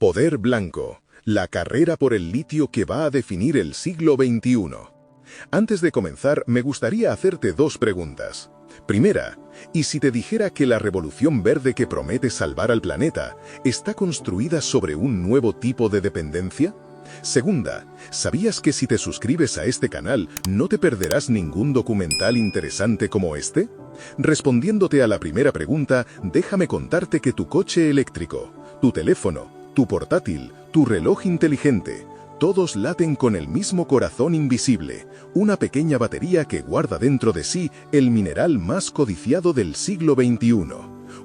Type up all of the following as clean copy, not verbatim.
Poder blanco, la carrera por el litio que va a definir el siglo XXI. Antes de comenzar, me gustaría hacerte dos preguntas. Primera, ¿y si te dijera que la revolución verde que promete salvar al planeta está construida sobre un nuevo tipo de dependencia? Segunda, ¿sabías que si te suscribes a este canal no te perderás ningún documental interesante como este? Respondiéndote a la primera pregunta, déjame contarte que tu coche eléctrico, tu teléfono, tu portátil, tu reloj inteligente, todos laten con el mismo corazón invisible, una pequeña batería que guarda dentro de sí el mineral más codiciado del siglo XXI.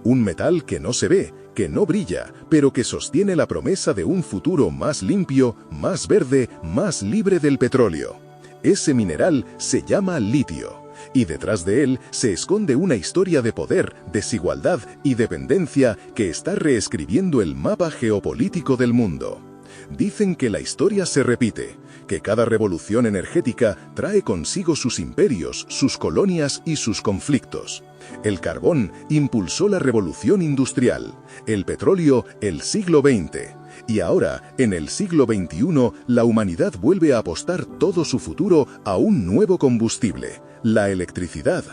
Un metal que no se ve, que no brilla, pero que sostiene la promesa de un futuro más limpio, más verde, más libre del petróleo. Ese mineral se llama litio, y detrás de él se esconde una historia de poder, desigualdad y dependencia que está reescribiendo el mapa geopolítico del mundo. Dicen que la historia se repite, que cada revolución energética trae consigo sus imperios, sus colonias y sus conflictos. El carbón impulsó la revolución industrial, el petróleo el siglo XX, y ahora, en el siglo XXI, la humanidad vuelve a apostar todo su futuro a un nuevo combustible, la electricidad.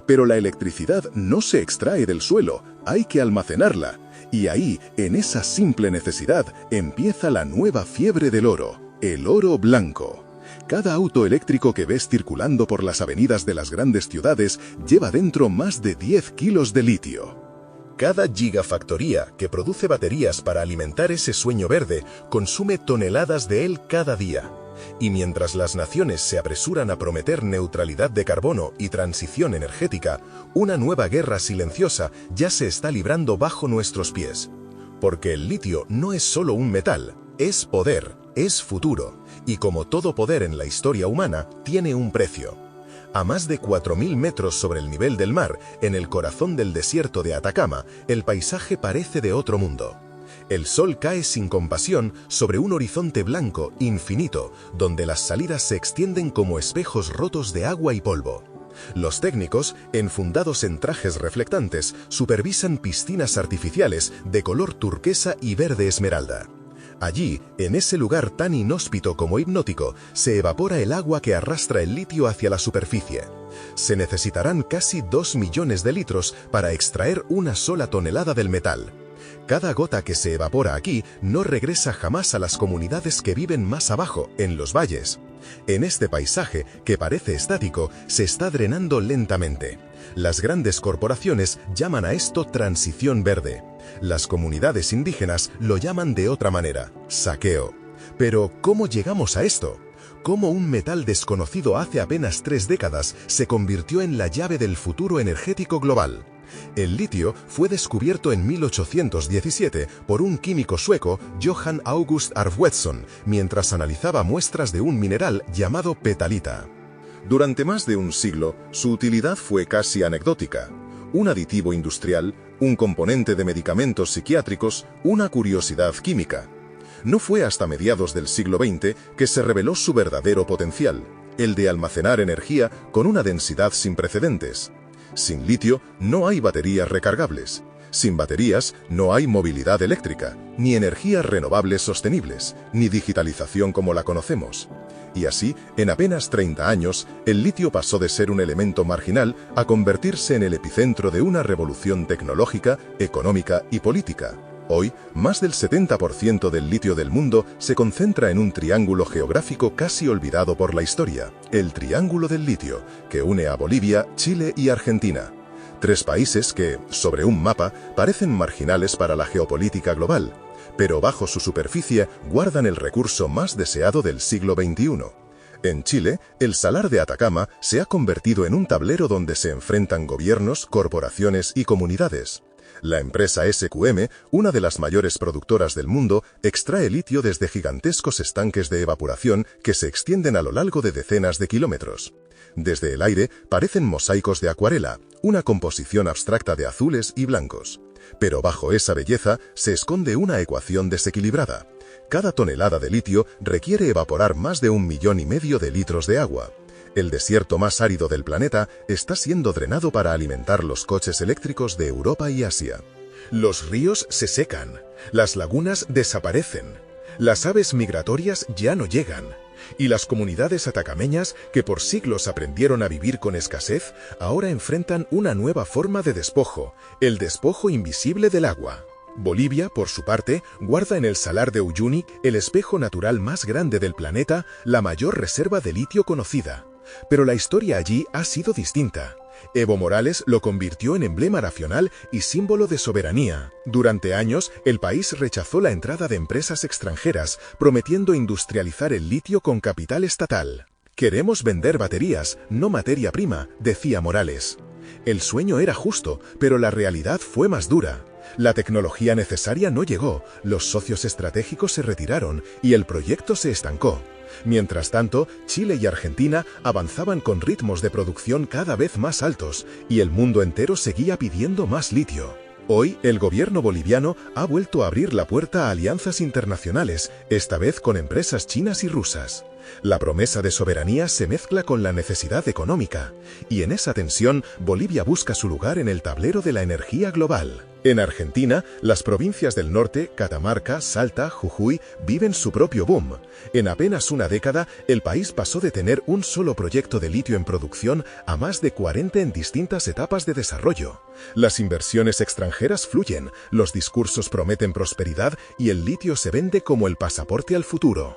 Pero la electricidad no se extrae del suelo, hay que almacenarla. Y ahí, en esa simple necesidad, empieza la nueva fiebre del oro, el oro blanco. Cada auto eléctrico que ves circulando por las avenidas de las grandes ciudades lleva dentro más de 10 kilos de litio. Cada gigafactoría que produce baterías para alimentar ese sueño verde consume toneladas de él cada día. Y mientras las naciones se apresuran a prometer neutralidad de carbono y transición energética, una nueva guerra silenciosa ya se está librando bajo nuestros pies. Porque el litio no es solo un metal, es poder, es futuro, y como todo poder en la historia humana, tiene un precio. A más de 4.000 metros sobre el nivel del mar, en el corazón del desierto de Atacama, el paisaje parece de otro mundo. El sol cae sin compasión sobre un horizonte blanco, infinito, donde las salidas se extienden como espejos rotos de agua y polvo. Los técnicos, enfundados en trajes reflectantes, supervisan piscinas artificiales de color turquesa y verde esmeralda. Allí, en ese lugar tan inhóspito como hipnótico, se evapora el agua que arrastra el litio hacia la superficie. Se necesitarán casi 2 millones de litros para extraer una sola tonelada del metal. Cada gota que se evapora aquí no regresa jamás a las comunidades que viven más abajo, en los valles. En este paisaje, que parece estático, se está drenando lentamente. Las grandes corporaciones llaman a esto transición verde. Las comunidades indígenas lo llaman de otra manera, saqueo. Pero, ¿cómo llegamos a esto? ¿Cómo un metal desconocido hace apenas 3 décadas se convirtió en la llave del futuro energético global? El litio fue descubierto en 1817 por un químico sueco, Johan August Arfwedson, mientras analizaba muestras de un mineral llamado petalita. Durante más de un siglo, su utilidad fue casi anecdótica. Un aditivo industrial, un componente de medicamentos psiquiátricos, una curiosidad química. No fue hasta mediados del siglo XX que se reveló su verdadero potencial, el de almacenar energía con una densidad sin precedentes. Sin litio no hay baterías recargables. Sin baterías no hay movilidad eléctrica, ni energías renovables sostenibles, ni digitalización como la conocemos. Y así, en apenas 30 años, el litio pasó de ser un elemento marginal a convertirse en el epicentro de una revolución tecnológica, económica y política. Hoy, más del 70% del litio del mundo se concentra en un triángulo geográfico casi olvidado por la historia, el Triángulo del Litio, que une a Bolivia, Chile y Argentina. 3 países que, sobre un mapa, parecen marginales para la geopolítica global, pero bajo su superficie guardan el recurso más deseado del siglo XXI. En Chile, el Salar de Atacama se ha convertido en un tablero donde se enfrentan gobiernos, corporaciones y comunidades. La empresa SQM, una de las mayores productoras del mundo, extrae litio desde gigantescos estanques de evaporación que se extienden a lo largo de decenas de kilómetros. Desde el aire parecen mosaicos de acuarela, una composición abstracta de azules y blancos. Pero bajo esa belleza se esconde una ecuación desequilibrada. Cada tonelada de litio requiere evaporar más de 1,5 millones de litros de agua. El desierto más árido del planeta está siendo drenado para alimentar los coches eléctricos de Europa y Asia. Los ríos se secan, las lagunas desaparecen, las aves migratorias ya no llegan, y las comunidades atacameñas, que por siglos aprendieron a vivir con escasez, ahora enfrentan una nueva forma de despojo, el despojo invisible del agua. Bolivia, por su parte, guarda en el Salar de Uyuni, el espejo natural más grande del planeta, la mayor reserva de litio conocida. Pero la historia allí ha sido distinta. Evo Morales lo convirtió en emblema nacional y símbolo de soberanía. Durante años, el país rechazó la entrada de empresas extranjeras, prometiendo industrializar el litio con capital estatal. «Queremos vender baterías, no materia prima», decía Morales. El sueño era justo, pero la realidad fue más dura. La tecnología necesaria no llegó, los socios estratégicos se retiraron y el proyecto se estancó. Mientras tanto, Chile y Argentina avanzaban con ritmos de producción cada vez más altos y el mundo entero seguía pidiendo más litio. Hoy, el gobierno boliviano ha vuelto a abrir la puerta a alianzas internacionales, esta vez con empresas chinas y rusas. La promesa de soberanía se mezcla con la necesidad económica, y en esa tensión, Bolivia busca su lugar en el tablero de la energía global. En Argentina, las provincias del norte, Catamarca, Salta, Jujuy, viven su propio boom. En apenas una década, el país pasó de tener un solo proyecto de litio en producción a más de 40 en distintas etapas de desarrollo. Las inversiones extranjeras fluyen, los discursos prometen prosperidad y el litio se vende como el pasaporte al futuro.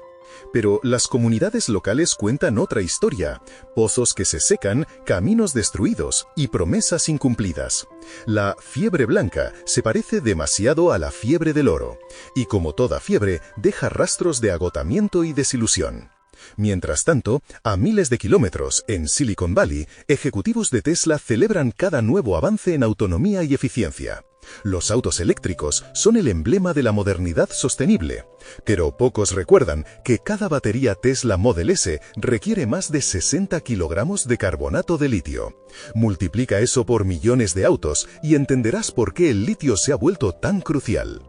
Pero las comunidades locales cuentan otra historia: pozos que se secan, caminos destruidos y promesas incumplidas. La fiebre blanca se parece demasiado a la fiebre del oro, y como toda fiebre, deja rastros de agotamiento y desilusión. Mientras tanto, a miles de kilómetros, en Silicon Valley, ejecutivos de Tesla celebran cada nuevo avance en autonomía y eficiencia. Los autos eléctricos son el emblema de la modernidad sostenible, pero pocos recuerdan que cada batería Tesla Model S requiere más de 60 kilogramos de carbonato de litio. Multiplica eso por millones de autos y entenderás por qué el litio se ha vuelto tan crucial.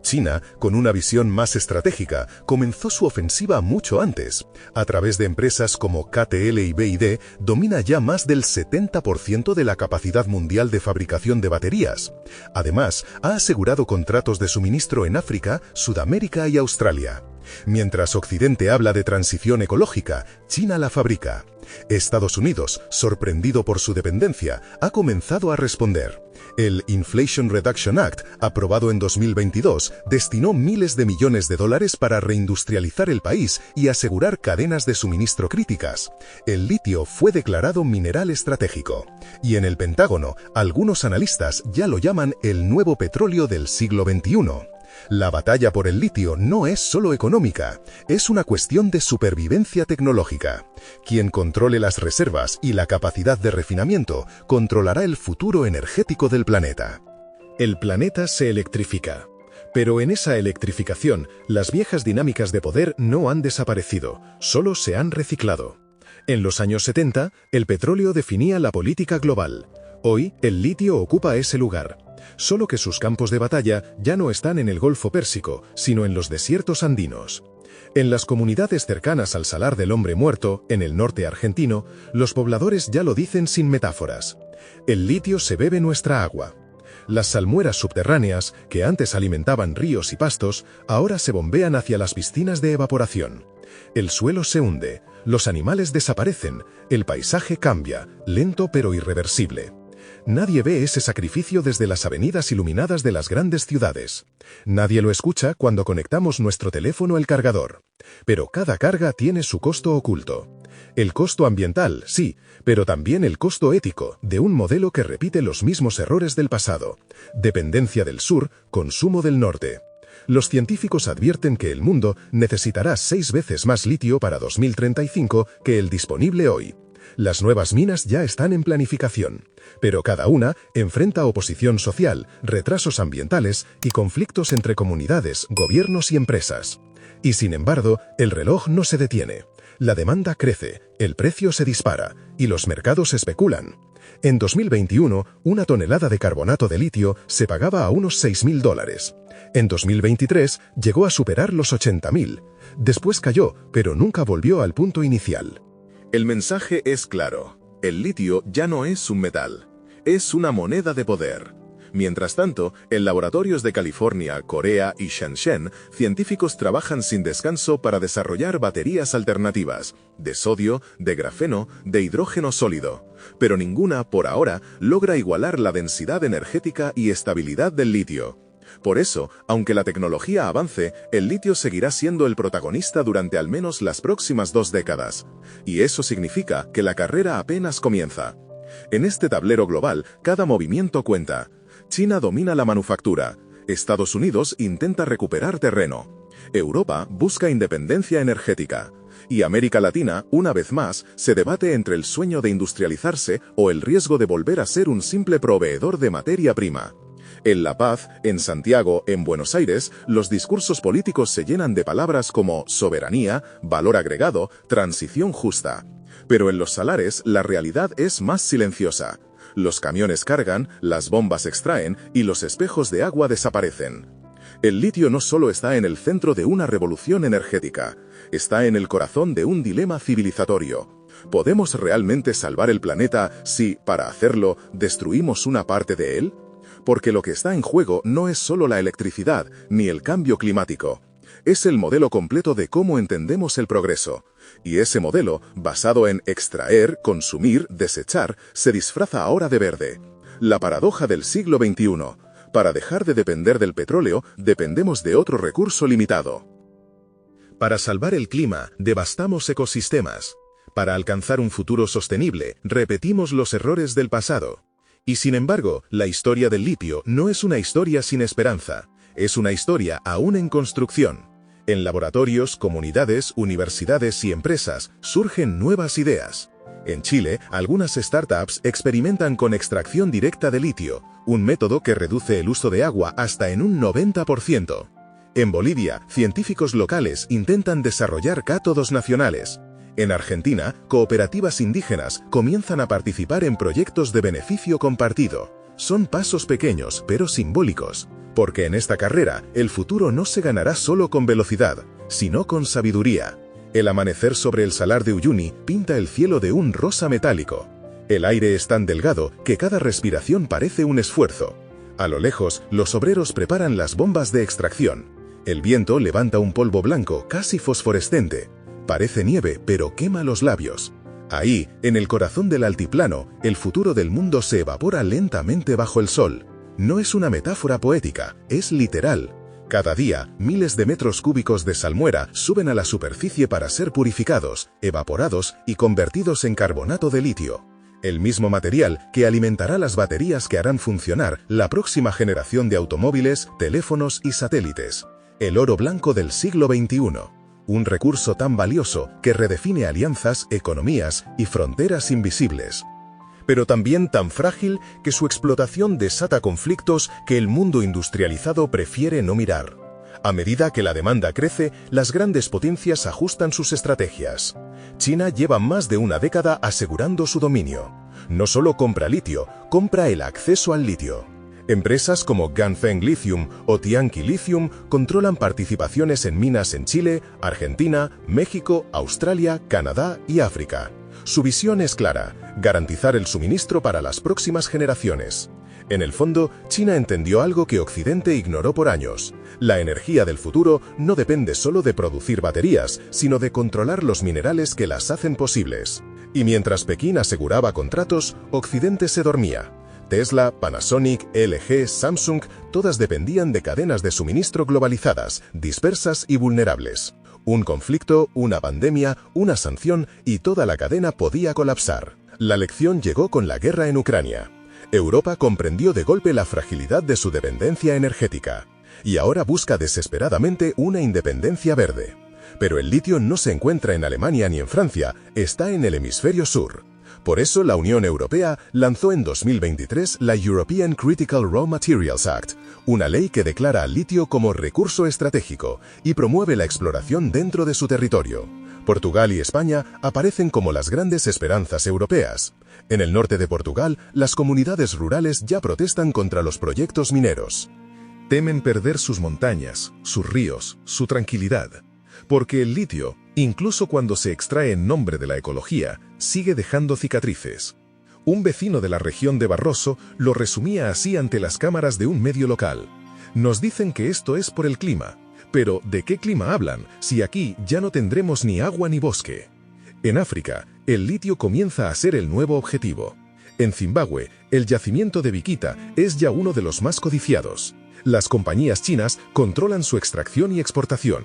China, con una visión más estratégica, comenzó su ofensiva mucho antes. A través de empresas como KTL y BYD, domina ya más del 70% de la capacidad mundial de fabricación de baterías. Además, ha asegurado contratos de suministro en África, Sudamérica y Australia. Mientras Occidente habla de transición ecológica, China la fabrica. Estados Unidos, sorprendido por su dependencia, ha comenzado a responder. El Inflation Reduction Act, aprobado en 2022, destinó miles de millones de dólares para reindustrializar el país y asegurar cadenas de suministro críticas. El litio fue declarado mineral estratégico. Y en el Pentágono, algunos analistas ya lo llaman el nuevo petróleo del siglo XXI. La batalla por el litio no es solo económica, es una cuestión de supervivencia tecnológica. Quien controle las reservas y la capacidad de refinamiento controlará el futuro energético del planeta. El planeta se electrifica. Pero en esa electrificación, las viejas dinámicas de poder no han desaparecido, solo se han reciclado. En los años 70, el petróleo definía la política global. Hoy, el litio ocupa ese lugar. Solo que sus campos de batalla ya no están en el Golfo Pérsico, sino en los desiertos andinos. En las comunidades cercanas al Salar del Hombre Muerto, en el norte argentino, los pobladores ya lo dicen sin metáforas. El litio se bebe nuestra agua. Las salmueras subterráneas, que antes alimentaban ríos y pastos, ahora se bombean hacia las piscinas de evaporación. El suelo se hunde, los animales desaparecen, el paisaje cambia, lento pero irreversible. Nadie ve ese sacrificio desde las avenidas iluminadas de las grandes ciudades. Nadie lo escucha cuando conectamos nuestro teléfono al cargador. Pero cada carga tiene su costo oculto. El costo ambiental, sí, pero también el costo ético, de un modelo que repite los mismos errores del pasado. Dependencia del sur, consumo del norte. Los científicos advierten que el mundo necesitará 6 veces más litio para 2035 que el disponible hoy. Las nuevas minas ya están en planificación, pero cada una enfrenta oposición social, retrasos ambientales y conflictos entre comunidades, gobiernos y empresas. Y sin embargo, el reloj no se detiene. La demanda crece, el precio se dispara y los mercados especulan. En 2021, una tonelada de carbonato de litio se pagaba a unos $6.000. En 2023 llegó a superar los $80.000. Después cayó, pero nunca volvió al punto inicial. El mensaje es claro. El litio ya no es un metal. Es una moneda de poder. Mientras tanto, en laboratorios de California, Corea y Shenzhen, científicos trabajan sin descanso para desarrollar baterías alternativas, de sodio, de grafeno, de hidrógeno sólido. Pero ninguna, por ahora, logra igualar la densidad energética y estabilidad del litio. Por eso, aunque la tecnología avance, el litio seguirá siendo el protagonista durante al menos las próximas 2 décadas. Y eso significa que la carrera apenas comienza. En este tablero global, cada movimiento cuenta. China domina la manufactura. Estados Unidos intenta recuperar terreno. Europa busca independencia energética. Y América Latina, una vez más, se debate entre el sueño de industrializarse o el riesgo de volver a ser un simple proveedor de materia prima. En La Paz, en Santiago, en Buenos Aires, los discursos políticos se llenan de palabras como soberanía, valor agregado, transición justa. Pero en los salares la realidad es más silenciosa. Los camiones cargan, las bombas extraen y los espejos de agua desaparecen. El litio no solo está en el centro de una revolución energética, está en el corazón de un dilema civilizatorio. ¿Podemos realmente salvar el planeta si, para hacerlo, destruimos una parte de él? Porque lo que está en juego no es solo la electricidad ni el cambio climático. Es el modelo completo de cómo entendemos el progreso. Y ese modelo, basado en extraer, consumir, desechar, se disfraza ahora de verde. La paradoja del siglo XXI. Para dejar de depender del petróleo, dependemos de otro recurso limitado. Para salvar el clima, devastamos ecosistemas. Para alcanzar un futuro sostenible, repetimos los errores del pasado. Y sin embargo, la historia del litio no es una historia sin esperanza. Es una historia aún en construcción. En laboratorios, comunidades, universidades y empresas surgen nuevas ideas. En Chile, algunas startups experimentan con extracción directa de litio, un método que reduce el uso de agua hasta en un 90%. En Bolivia, científicos locales intentan desarrollar cátodos nacionales. En Argentina, cooperativas indígenas comienzan a participar en proyectos de beneficio compartido. Son pasos pequeños, pero simbólicos. Porque en esta carrera, el futuro no se ganará solo con velocidad, sino con sabiduría. El amanecer sobre el salar de Uyuni pinta el cielo de un rosa metálico. El aire es tan delgado que cada respiración parece un esfuerzo. A lo lejos, los obreros preparan las bombas de extracción. El viento levanta un polvo blanco casi fosforescente. Parece nieve, pero quema los labios. Ahí, en el corazón del altiplano, el futuro del mundo se evapora lentamente bajo el sol. No es una metáfora poética, es literal. Cada día, miles de metros cúbicos de salmuera suben a la superficie para ser purificados, evaporados y convertidos en carbonato de litio. El mismo material que alimentará las baterías que harán funcionar la próxima generación de automóviles, teléfonos y satélites. El oro blanco del siglo XXI. Un recurso tan valioso que redefine alianzas, economías y fronteras invisibles. Pero también tan frágil que su explotación desata conflictos que el mundo industrializado prefiere no mirar. A medida que la demanda crece, las grandes potencias ajustan sus estrategias. China lleva más de una década asegurando su dominio. No solo compra litio, compra el acceso al litio. Empresas como Ganfeng Lithium o Tianqi Lithium controlan participaciones en minas en Chile, Argentina, México, Australia, Canadá y África. Su visión es clara: garantizar el suministro para las próximas generaciones. En el fondo, China entendió algo que Occidente ignoró por años. La energía del futuro no depende solo de producir baterías, sino de controlar los minerales que las hacen posibles. Y mientras Pekín aseguraba contratos, Occidente se dormía. Tesla, Panasonic, LG, Samsung, todas dependían de cadenas de suministro globalizadas, dispersas y vulnerables. Un conflicto, una pandemia, una sanción y toda la cadena podía colapsar. La lección llegó con la guerra en Ucrania. Europa comprendió de golpe la fragilidad de su dependencia energética. Y ahora busca desesperadamente una independencia verde. Pero el litio no se encuentra en Alemania ni en Francia, está en el hemisferio sur. Por eso la Unión Europea lanzó en 2023 la European Critical Raw Materials Act, una ley que declara al litio como recurso estratégico y promueve la exploración dentro de su territorio. Portugal y España aparecen como las grandes esperanzas europeas. En el norte de Portugal, las comunidades rurales ya protestan contra los proyectos mineros. Temen perder sus montañas, sus ríos, su tranquilidad. Porque el litio, incluso cuando se extrae en nombre de la ecología, sigue dejando cicatrices. Un vecino de la región de Barroso lo resumía así ante las cámaras de un medio local. Nos dicen que esto es por el clima. Pero, ¿de qué clima hablan, si aquí ya no tendremos ni agua ni bosque? En África, el litio comienza a ser el nuevo objetivo. En Zimbabue, el yacimiento de Bikita es ya uno de los más codiciados. Las compañías chinas controlan su extracción y exportación.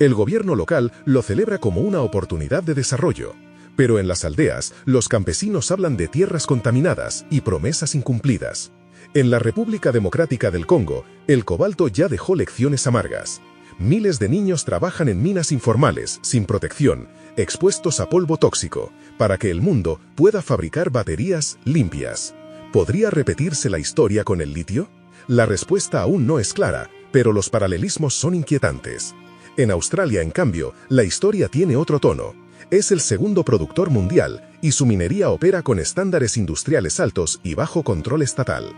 El gobierno local lo celebra como una oportunidad de desarrollo. Pero en las aldeas, los campesinos hablan de tierras contaminadas y promesas incumplidas. En la República Democrática del Congo, el cobalto ya dejó lecciones amargas. Miles de niños trabajan en minas informales, sin protección, expuestos a polvo tóxico, para que el mundo pueda fabricar baterías limpias. ¿Podría repetirse la historia con el litio? La respuesta aún no es clara, pero los paralelismos son inquietantes. En Australia, en cambio, la historia tiene otro tono. Es el segundo productor mundial y su minería opera con estándares industriales altos y bajo control estatal.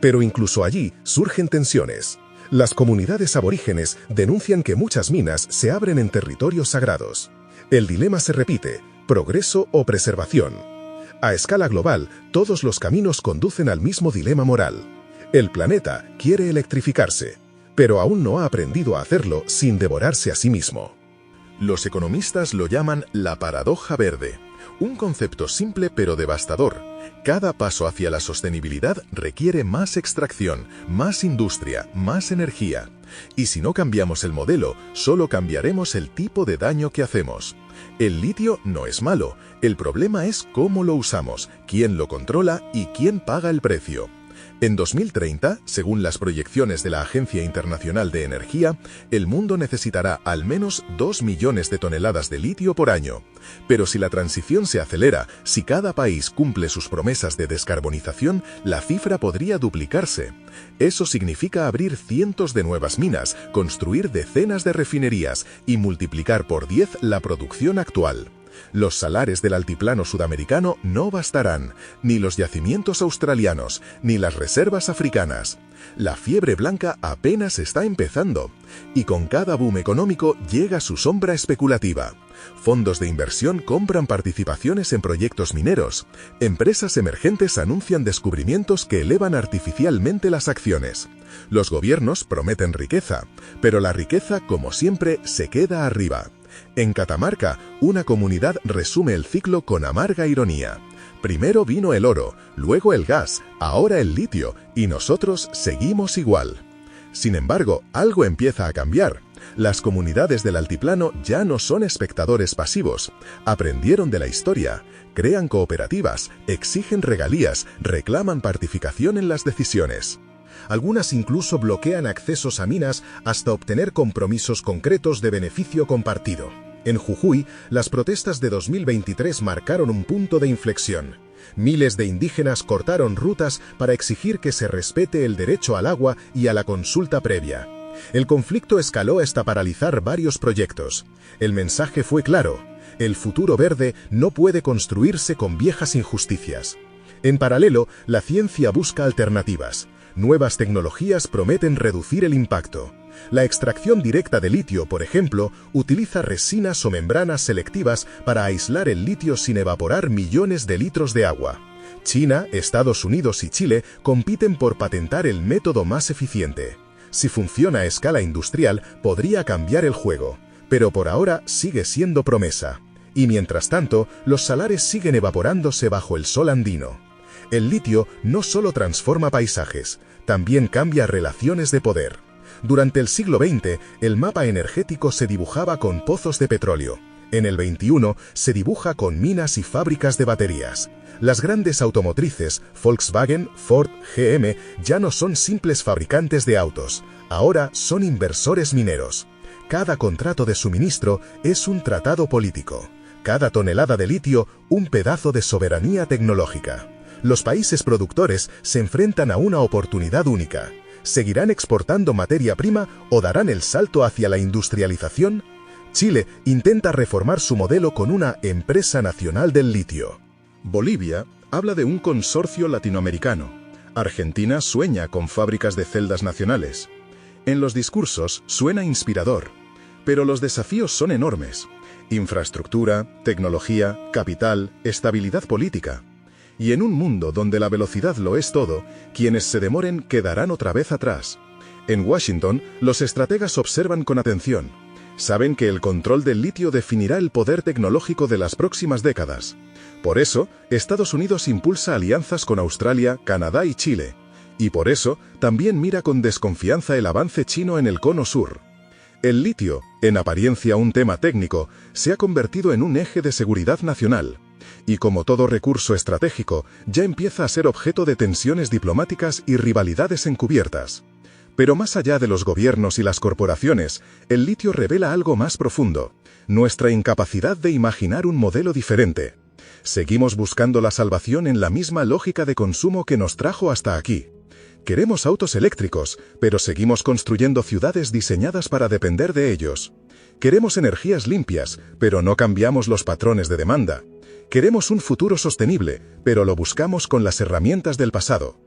Pero incluso allí surgen tensiones. Las comunidades aborígenes denuncian que muchas minas se abren en territorios sagrados. El dilema se repite: progreso o preservación. A escala global, todos los caminos conducen al mismo dilema moral. El planeta quiere electrificarse, pero aún no ha aprendido a hacerlo sin devorarse a sí mismo. Los economistas lo llaman la paradoja verde, un concepto simple pero devastador. Cada paso hacia la sostenibilidad requiere más extracción, más industria, más energía. Y si no cambiamos el modelo, solo cambiaremos el tipo de daño que hacemos. El litio no es malo, el problema es cómo lo usamos, quién lo controla y quién paga el precio. En 2030, según las proyecciones de la Agencia Internacional de Energía, el mundo necesitará al menos 2 millones de toneladas de litio por año. Pero si la transición se acelera, si cada país cumple sus promesas de descarbonización, la cifra podría duplicarse. Eso significa abrir cientos de nuevas minas, construir decenas de refinerías y multiplicar por 10 la producción actual. Los salares del altiplano sudamericano no bastarán, ni los yacimientos australianos, ni las reservas africanas. La fiebre blanca apenas está empezando, y con cada boom económico llega su sombra especulativa. Fondos de inversión compran participaciones en proyectos mineros. Empresas emergentes anuncian descubrimientos que elevan artificialmente las acciones. Los gobiernos prometen riqueza, pero la riqueza, como siempre, se queda arriba. En Catamarca, una comunidad resume el ciclo con amarga ironía. Primero vino el oro, luego el gas, ahora el litio, y nosotros seguimos igual. Sin embargo, algo empieza a cambiar. Las comunidades del altiplano ya no son espectadores pasivos. Aprendieron de la historia, crean cooperativas, exigen regalías, reclaman participación en las decisiones. Algunas incluso bloquean accesos a minas hasta obtener compromisos concretos de beneficio compartido. En Jujuy, las protestas de 2023 marcaron un punto de inflexión. Miles de indígenas cortaron rutas para exigir que se respete el derecho al agua y a la consulta previa. El conflicto escaló hasta paralizar varios proyectos. El mensaje fue claro: el futuro verde no puede construirse con viejas injusticias. En paralelo, la ciencia busca alternativas. Nuevas tecnologías prometen reducir el impacto. La extracción directa de litio, por ejemplo, utiliza resinas o membranas selectivas para aislar el litio sin evaporar millones de litros de agua. China, Estados Unidos y Chile compiten por patentar el método más eficiente. Si funciona a escala industrial, podría cambiar el juego, pero por ahora sigue siendo promesa. Y mientras tanto, los salares siguen evaporándose bajo el sol andino. El litio no solo transforma paisajes, también cambia relaciones de poder. Durante el siglo XX, el mapa energético se dibujaba con pozos de petróleo. En el XXI se dibuja con minas y fábricas de baterías. Las grandes automotrices, Volkswagen, Ford, GM, ya no son simples fabricantes de autos, ahora son inversores mineros. Cada contrato de suministro es un tratado político. Cada tonelada de litio, un pedazo de soberanía tecnológica. Los países productores se enfrentan a una oportunidad única. ¿Seguirán exportando materia prima o darán el salto hacia la industrialización? Chile intenta reformar su modelo con una empresa nacional del litio. Bolivia habla de un consorcio latinoamericano. Argentina sueña con fábricas de celdas nacionales. En los discursos suena inspirador, pero los desafíos son enormes. Infraestructura, tecnología, capital, estabilidad política. Y en un mundo donde la velocidad lo es todo, quienes se demoren quedarán otra vez atrás. En Washington, los estrategas observan con atención. Saben que el control del litio definirá el poder tecnológico de las próximas décadas. Por eso, Estados Unidos impulsa alianzas con Australia, Canadá y Chile. Y por eso, también mira con desconfianza el avance chino en el Cono Sur. El litio, en apariencia un tema técnico, se ha convertido en un eje de seguridad nacional. Y como todo recurso estratégico, ya empieza a ser objeto de tensiones diplomáticas y rivalidades encubiertas. Pero más allá de los gobiernos y las corporaciones, el litio revela algo más profundo: nuestra incapacidad de imaginar un modelo diferente. Seguimos buscando la salvación en la misma lógica de consumo que nos trajo hasta aquí. Queremos autos eléctricos, pero seguimos construyendo ciudades diseñadas para depender de ellos. Queremos energías limpias, pero no cambiamos los patrones de demanda. Queremos un futuro sostenible, pero lo buscamos con las herramientas del pasado.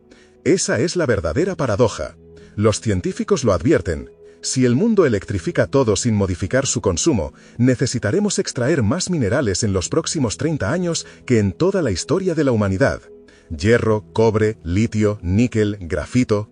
Esa es la verdadera paradoja. Los científicos lo advierten. Si el mundo electrifica todo sin modificar su consumo, necesitaremos extraer más minerales en los próximos 30 años que en toda la historia de la humanidad. Hierro, cobre, litio, níquel, grafito.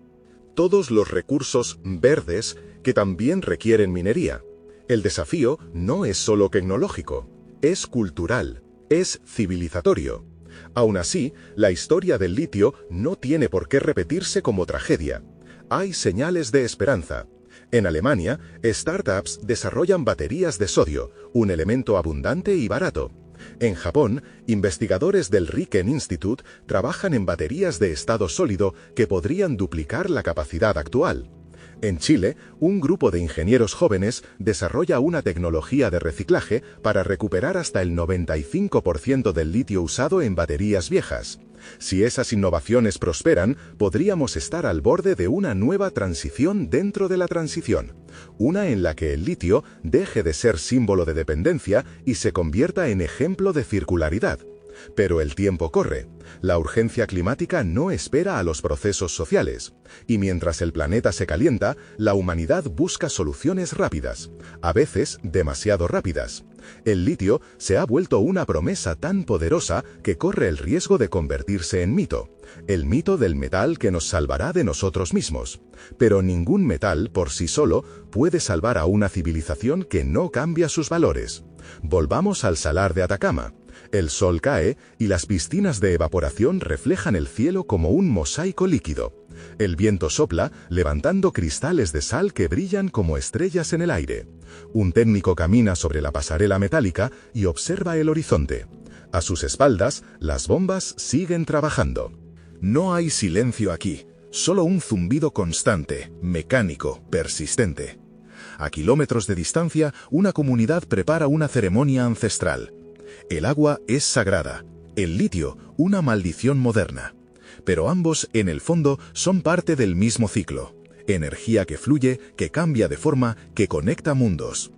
Todos los recursos verdes que también requieren minería. El desafío no es solo tecnológico, es cultural, es civilizatorio. Aún así, la historia del litio no tiene por qué repetirse como tragedia. Hay señales de esperanza. En Alemania, startups desarrollan baterías de sodio, un elemento abundante y barato. En Japón, investigadores del Riken Institute trabajan en baterías de estado sólido que podrían duplicar la capacidad actual. En Chile, un grupo de ingenieros jóvenes desarrolla una tecnología de reciclaje para recuperar hasta el 95% del litio usado en baterías viejas. Si esas innovaciones prosperan, podríamos estar al borde de una nueva transición dentro de la transición. Una en la que el litio deje de ser símbolo de dependencia y se convierta en ejemplo de circularidad. Pero el tiempo corre. La urgencia climática no espera a los procesos sociales. Y mientras el planeta se calienta, la humanidad busca soluciones rápidas, a veces demasiado rápidas. El litio se ha vuelto una promesa tan poderosa que corre el riesgo de convertirse en mito. El mito del metal que nos salvará de nosotros mismos. Pero ningún metal por sí solo puede salvar a una civilización que no cambia sus valores. Volvamos al Salar de Atacama. El sol cae y las piscinas de evaporación reflejan el cielo como un mosaico líquido. El viento sopla, levantando cristales de sal que brillan como estrellas en el aire. Un técnico camina sobre la pasarela metálica y observa el horizonte. A sus espaldas, las bombas siguen trabajando. No hay silencio aquí, solo un zumbido constante, mecánico, persistente. A kilómetros de distancia, una comunidad prepara una ceremonia ancestral. El agua es sagrada, el litio una maldición moderna. Pero ambos, en el fondo, son parte del mismo ciclo. Energía que fluye, que cambia de forma, que conecta mundos.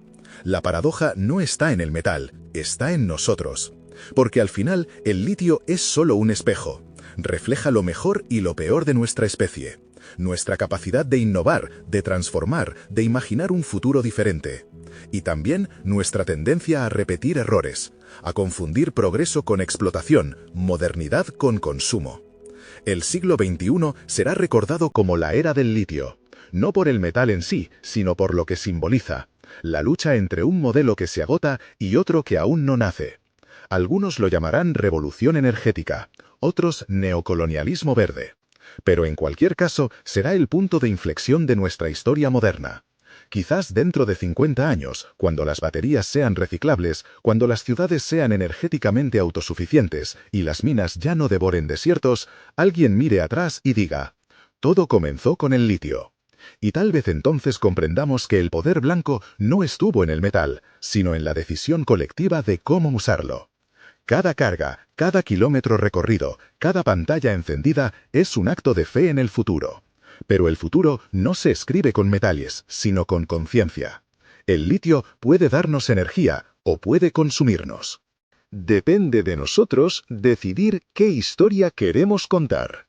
La paradoja no está en el metal, está en nosotros. Porque al final, el litio es solo un espejo. Refleja lo mejor y lo peor de nuestra especie. Nuestra capacidad de innovar, de transformar, de imaginar un futuro diferente. Y también nuestra tendencia a repetir errores, a confundir progreso con explotación, modernidad con consumo. El siglo XXI será recordado como la era del litio, no por el metal en sí, sino por lo que simboliza, la lucha entre un modelo que se agota y otro que aún no nace. Algunos lo llamarán revolución energética, otros neocolonialismo verde. Pero en cualquier caso, será el punto de inflexión de nuestra historia moderna. Quizás dentro de 50 años, cuando las baterías sean reciclables, cuando las ciudades sean energéticamente autosuficientes y las minas ya no devoren desiertos, alguien mire atrás y diga: todo comenzó con el litio. Y tal vez entonces comprendamos que el poder blanco no estuvo en el metal, sino en la decisión colectiva de cómo usarlo. Cada carga, cada kilómetro recorrido, cada pantalla encendida es un acto de fe en el futuro. Pero el futuro no se escribe con metales, sino con conciencia. El litio puede darnos energía o puede consumirnos. Depende de nosotros decidir qué historia queremos contar.